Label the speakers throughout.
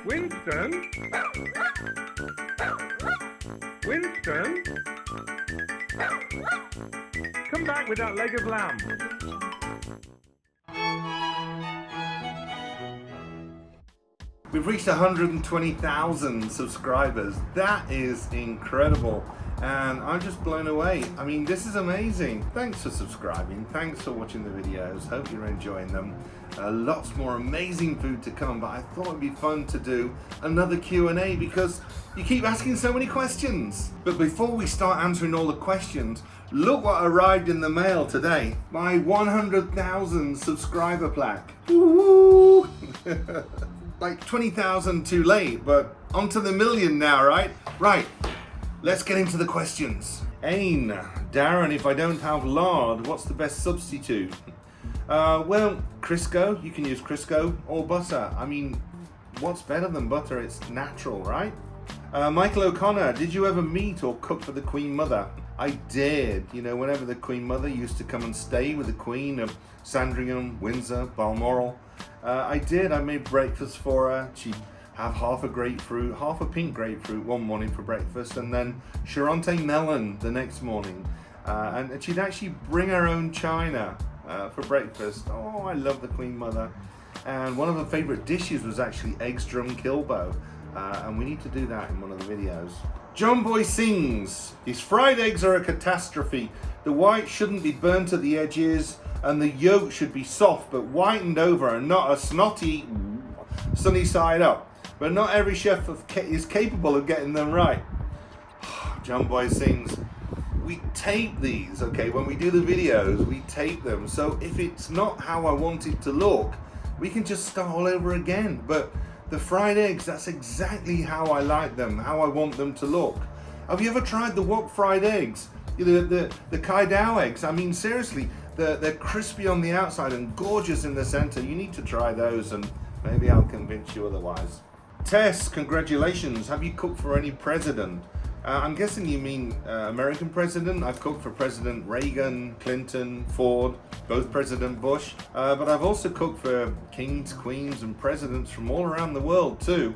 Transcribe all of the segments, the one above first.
Speaker 1: Winston? Winston? Come back with that leg of lamb.
Speaker 2: We've reached 120,000 subscribers. That is incredible. And I'm just blown away. I mean, this is amazing. Thanks for subscribing. Thanks for watching the videos. Hope you're enjoying them. Lots more amazing food to come, but I thought it'd be fun to do another Q&A because you keep asking so many questions. But before we start answering all the questions, look what arrived in the mail today. My 100,000 subscriber plaque. Woo! Like 20,000 too late, but onto the million now, right? Right. Let's get into the questions. Ain, Darren, if I don't have lard, what's the best substitute? Well, Crisco, you can use Crisco or butter. I mean, what's better than butter? It's natural, right? Michael O'Connor, did you ever meet or cook for the Queen Mother? I did. You know, whenever the Queen Mother used to come and stay with the Queen of Sandringham, Windsor, Balmoral, I did. I made breakfast for her. She'd have half a grapefruit, half a pink grapefruit one morning for breakfast, and then Charente melon the next morning. And she'd actually bring her own china for breakfast. Oh, I love the Queen Mother. And one of her favorite dishes was actually eggs drum kilbo. And we need to do that in one of the videos. John Boy sings, these fried eggs are a catastrophe. The white shouldn't be burnt at the edges, and the yolk should be soft but whitened over and not a snotty sunny side up. But not every chef is capable of getting them right. John Boy sings, we tape these, okay, when we do the videos, we tape them. So if it's not how I want it to look, we can just start all over again. But the fried eggs, that's exactly how I like them, how I want them to look. Have you ever tried the wok fried eggs? The Kai Dao eggs? I mean, seriously, they're crispy on the outside and gorgeous in the center. You need to try those, and maybe I'll convince you otherwise. Tess, congratulations. Have you cooked for any president? I'm guessing you mean American president. I've cooked for President Reagan, Clinton, Ford, both President Bush. But I've also cooked for kings, queens, and presidents from all around the world too.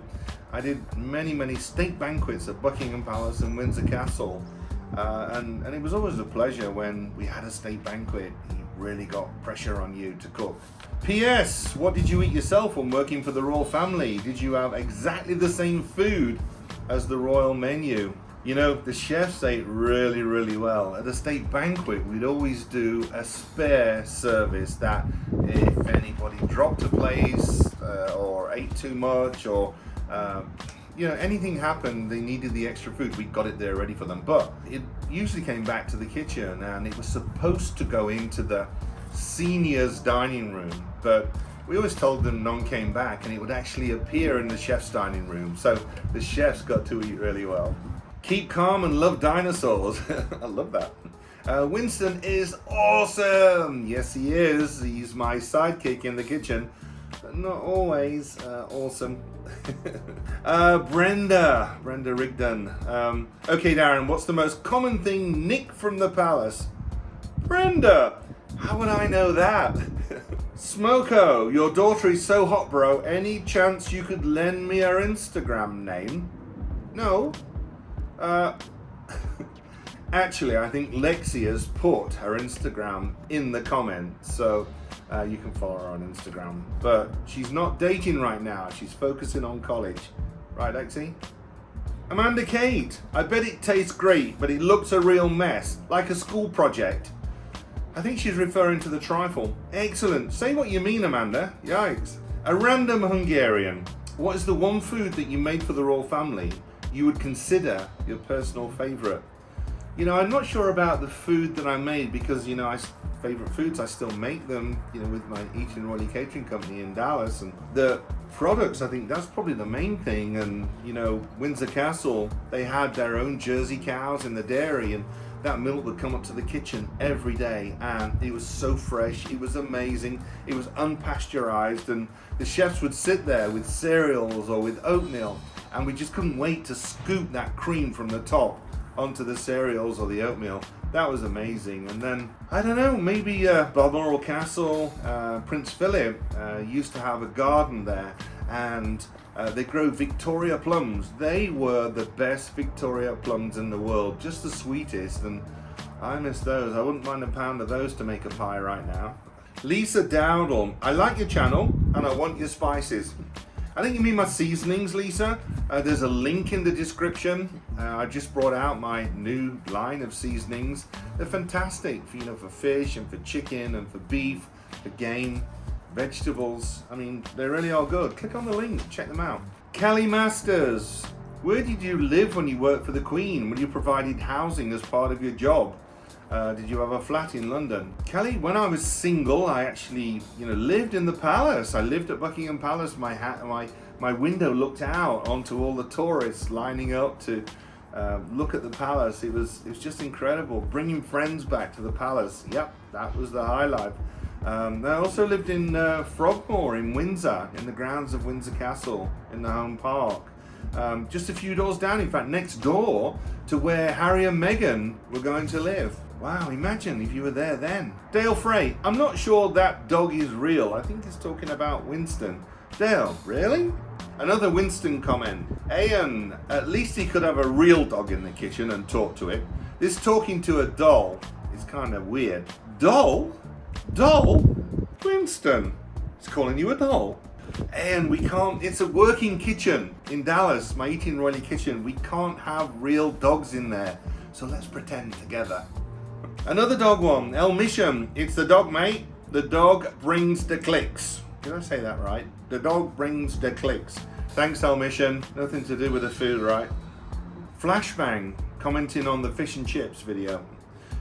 Speaker 2: I did many state banquets at Buckingham Palace and Windsor Castle. And it was always a pleasure when we had a state banquet. You really got pressure on you to cook. P.S. What did you eat yourself when working for the royal family? Did you have exactly the same food as the royal menu? You know, the chefs ate really well. At a state banquet, we'd always do a spare service that if anybody dropped a place or ate too much or you know, anything happened, they needed the extra food, we got it there ready for them. But it usually came back to the kitchen and it was supposed to go into the seniors dining room, but we always told them none came back and it would actually appear in the chef's dining room. So the chefs got to eat really well. Keep calm and love dinosaurs. I love that. Winston is awesome. Yes, he is. He's my sidekick in the kitchen, but not always awesome. Brenda Rigdon. Okay, Darren, what's the most common thing Nick from the palace? Brenda, how would I know that? Smoko, your daughter is so hot, bro. Any chance you could lend me her Instagram name? No. Actually, I think Lexi has put her Instagram in the comments, so you can follow her on Instagram. But she's not dating right now. She's focusing on college. Right, Lexi? Amanda Kate, I bet it tastes great, but it looks a real mess, like a school project. I think she's referring to the trifle. Excellent. Say what you mean, Amanda. Yikes. A random Hungarian. What is the one food that you made for the royal family you would consider your personal favorite? You know, I'm not sure about the food that I made because, you know, favorite foods, I still make them, you know, with my Eating Royally Catering Company in Dallas. And the products, I think that's probably the main thing. And, you know, Windsor Castle, they had their own Jersey cows in the dairy, and that milk would come up to the kitchen every day, and it was so fresh. It was amazing. It was unpasteurized, and the chefs would sit there with cereals or with oatmeal, and we just couldn't wait to scoop that cream from the top onto the cereals or the oatmeal. That was amazing. And then, I don't know, maybe Balmoral Castle, Prince Philip used to have a garden there, and they grow Victoria plums. They were the best Victoria plums in the world, just the sweetest, and I miss those. I wouldn't mind a pound of those to make a pie right now. Lisa Dowdle, I like your channel and I want your spices. I think you mean my seasonings, Lisa. There's a link in the description. I just brought out my new line of seasonings. They're fantastic for, for fish and for chicken and for beef, for game, vegetables. I mean, they really are good. Click on the link, check them out. Kelly Masters, where did you live when you worked for the Queen? When you provided housing as part of your job? Did you have a flat in London? Kelly, when I was single, I actually, lived in the palace. I lived at Buckingham Palace. My window looked out onto all the tourists lining up to look at the palace. It was just incredible. Bringing friends back to the palace. Yep, that was the highlight. I also lived in Frogmore in Windsor, in the grounds of Windsor Castle, in the home park. Just a few doors down, in fact, next door to where Harry and Meghan were going to live. Wow, imagine if you were there then. Dale Frey, I'm not sure that dog is real. I think he's talking about Winston. Dale, really? Another Winston comment. Ian, at least he could have a real dog in the kitchen and talk to it. This talking to a doll is kind of weird. Doll? Doll? Winston, he's calling you a doll. And we can't, it's a working kitchen in Dallas, my Eating Royally kitchen. We can't have real dogs in there. So let's pretend together. Another dog one, El Misham, it's the dog, mate. The dog brings the clicks. Did I say that right? The dog brings the clicks. Thanks, El Misham. Nothing to do with the food, right? Flashbang, commenting on the fish and chips video.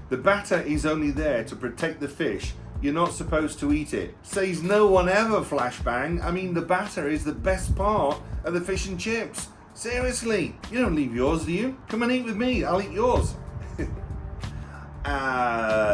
Speaker 2: The batter is only there to protect the fish. You're not supposed to eat it. Says no one ever, Flashbang. I mean, the batter is the best part of the fish and chips. Seriously, you don't leave yours, do you? Come and eat with me, I'll eat yours.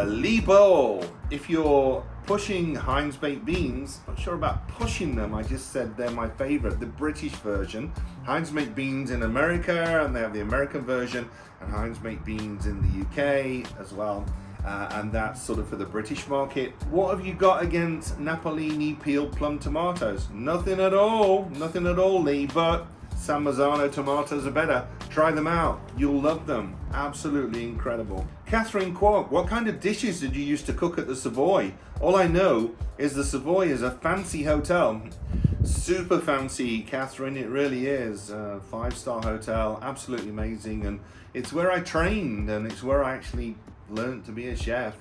Speaker 2: Lee Bowl, if you're pushing Heinz baked beans, not sure about pushing them, I just said they're my favorite, the British version. Heinz baked beans in America, and they have the American version, and Heinz baked beans in the UK as well. And that's sort of for the British market. What have you got against Napolini peeled plum tomatoes? Nothing at all, Lee, but San Marzano tomatoes are better. Try them out, you'll love them. Absolutely incredible. Catherine Quagg, what kind of dishes did you used to cook at the Savoy? All I know is the Savoy is a fancy hotel. Super fancy, Catherine, it really is. 5-star hotel, absolutely amazing. And it's where I trained, and it's where I actually learned to be a chef.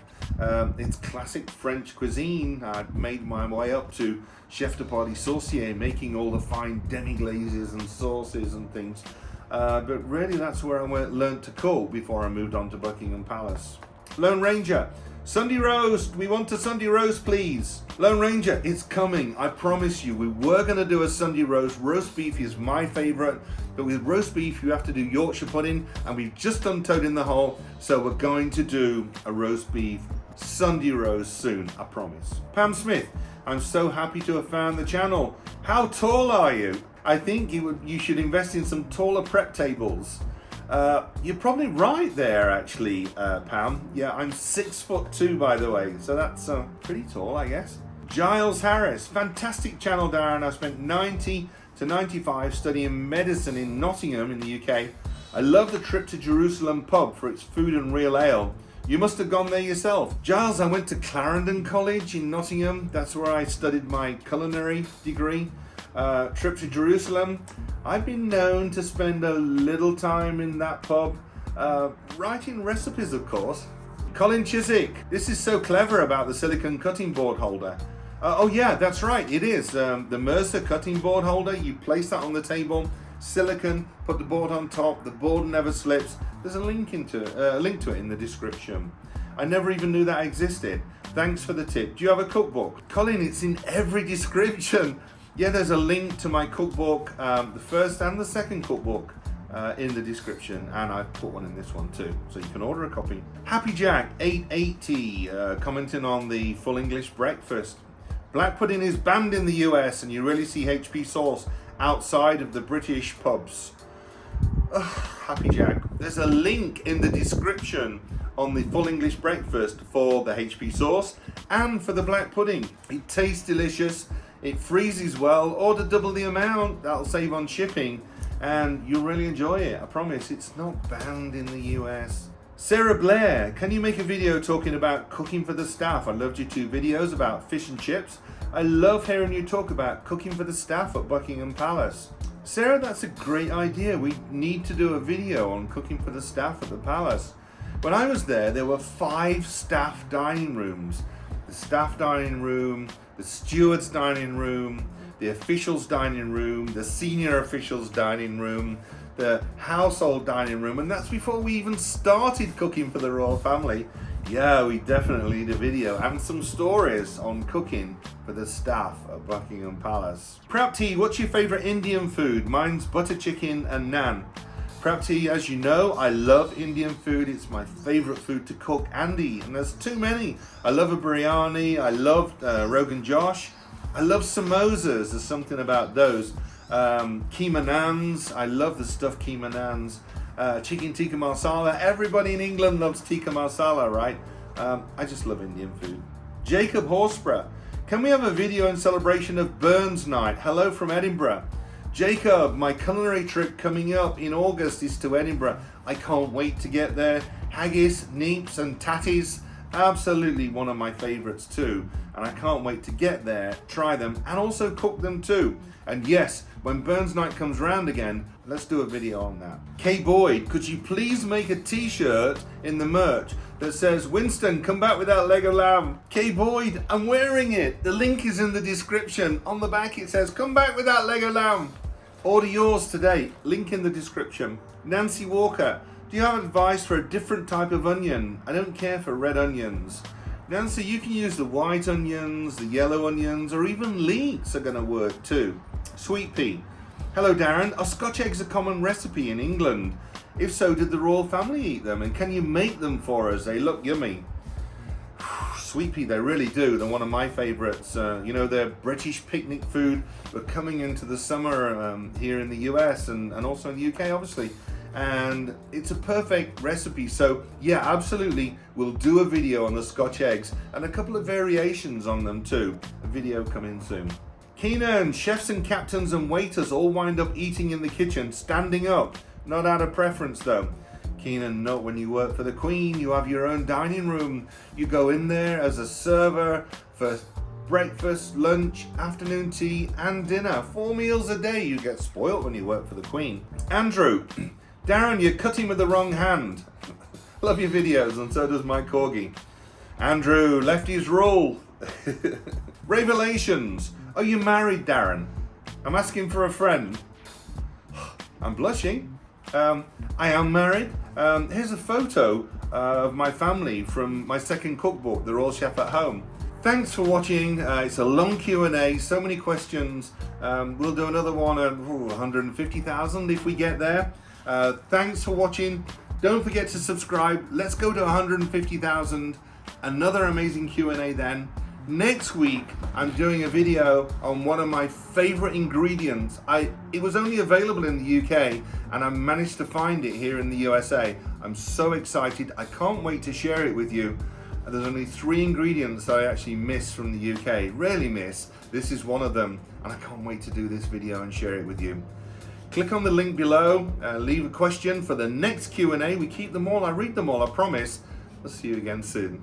Speaker 2: It's classic French cuisine. I made my way up to chef de partie saucier, making all the fine demi-glazes and sauces and things. But really that's where I learned to cook before I moved on to Buckingham Palace. Lone Ranger, Sunday roast, we want a Sunday roast please. Lone Ranger, it's coming, I promise you. We were going to do a Sunday roast. Roast beef is my favourite, but with roast beef you have to do Yorkshire pudding, and we've just done Toad in the Hole, so we're going to do a roast beef Sunday roast soon, I promise. Pam Smith, I'm so happy to have found the channel. How tall are you? I think you should invest in some taller prep tables. You're probably right there, actually, Pam. Yeah, I'm 6'2", by the way, so that's pretty tall, I guess. Giles Harris, fantastic channel, Darren. I spent 90 to 95 studying medicine in Nottingham in the UK. I love the trip to Jerusalem pub for its food and real ale. You must have gone there yourself. Giles, I went to Clarendon College in Nottingham. That's where I studied my culinary degree. Trip to Jerusalem. I've been known to spend a little time in that pub, writing recipes, of course. Colin Chiswick, this is so clever about the silicone cutting board holder. Oh yeah, that's right, it is. The Mercer cutting board holder, you place that on the table, silicone, put the board on top, the board never slips. There's a link to it in the description. I never even knew that existed. Thanks for the tip. Do you have a cookbook? Colin, it's in every description. Yeah, there's a link to my cookbook, the first and the second cookbook in the description, and I've put one in this one too, so you can order a copy. Happy Jack 880 commenting on the full English breakfast. Black pudding is banned in the US, and you really see HP sauce outside of the British pubs. Happy Jack. There's a link in the description on the full English breakfast for the HP sauce and for the black pudding. It tastes delicious, it freezes well. Order double the amount, that'll save on shipping, and you'll really enjoy it. I promise. It's not banned in the US. Sarah Blair, can you make a video talking about cooking for the staff? I loved your 2 videos about fish and chips. I love hearing you talk about cooking for the staff at Buckingham Palace. Sarah, that's a great idea. We need to do a video on cooking for the staff at the palace. When I was there were 5 staff dining rooms. The staff dining room, the steward's dining room, the officials' dining room, the senior officials' dining room, the household dining room, and that's before we even started cooking for the royal family. Yeah, we definitely need a video and some stories on cooking for the staff at Buckingham Palace. Prapti, what's your favourite Indian food? Mine's butter chicken and naan. Prapti, as you know, I love Indian food. It's my favourite food to cook and eat, and there's too many. I love a biryani, I love Rogan Josh, I love samosas, there's something about those. Keema naans, I love the stuffed keema naans. Chicken tikka masala, everybody in England loves tikka masala, right? I just love Indian food. Jacob Horsborough, can we have a video in celebration of Burns Night? Hello from Edinburgh. Jacob, my culinary trip coming up in August is to Edinburgh. I can't wait to get there. Haggis, neeps and tatties, absolutely one of my favourites too. And I can't wait to get there, try them, and also cook them too. And yes, when Burns Night comes round again, let's do a video on that. Kay Boyd, could you please make a t-shirt in the merch that says, Winston, come back with that Lego lamb? Kay Boyd, I'm wearing it. The link is in the description. On the back it says, come back with that Lego lamb. Order yours today. Link in the description. Nancy Walker, do you have advice for a different type of onion? I don't care for red onions. Nancy, you can use the white onions, the yellow onions, or even leeks are going to work too. Sweet pea. Hello Darren, are Scotch eggs a common recipe in England? If so, did the royal family eat them? And can you make them for us? They look yummy. Sweet pea, they really do. They're one of my favourites. You know, they're British picnic food. We're coming into the summer here in the US and also in the UK, obviously. And it's a perfect recipe. So yeah, absolutely, we'll do a video on the Scotch eggs and a couple of variations on them too. A video coming soon. Keenan, chefs and captains and waiters all wind up eating in the kitchen, standing up. Not out of preference though. Keenan, not when you work for the Queen. You have your own dining room. You go in there as a server for breakfast, lunch, afternoon tea and dinner. 4 meals a day. You get spoilt when you work for the Queen. Andrew, Darren, you're cutting with the wrong hand. Love your videos, and so does my corgi. Andrew, lefties rule. Revelations. Are you married, Darren? I'm asking for a friend. I'm blushing. I am married. Here's a photo of my family from my second cookbook, The Royal Chef at Home. Thanks for watching. It's a long Q&A, so many questions. We'll do another one at 150,000 if we get there. Thanks for watching. Don't forget to subscribe. Let's go to 150,000. Another amazing Q&A then. Next week, I'm doing a video on one of my favorite ingredients. It was only available in the UK and I managed to find it here in the USA. I'm so excited. I can't wait to share it with you. There's only 3 ingredients that I actually miss from the UK. Rarely miss. This is one of them, and I can't wait to do this video and share it with you. Click on the link below, leave a question for the next Q&A. We keep them all, I read them all, I promise. I'll see you again soon.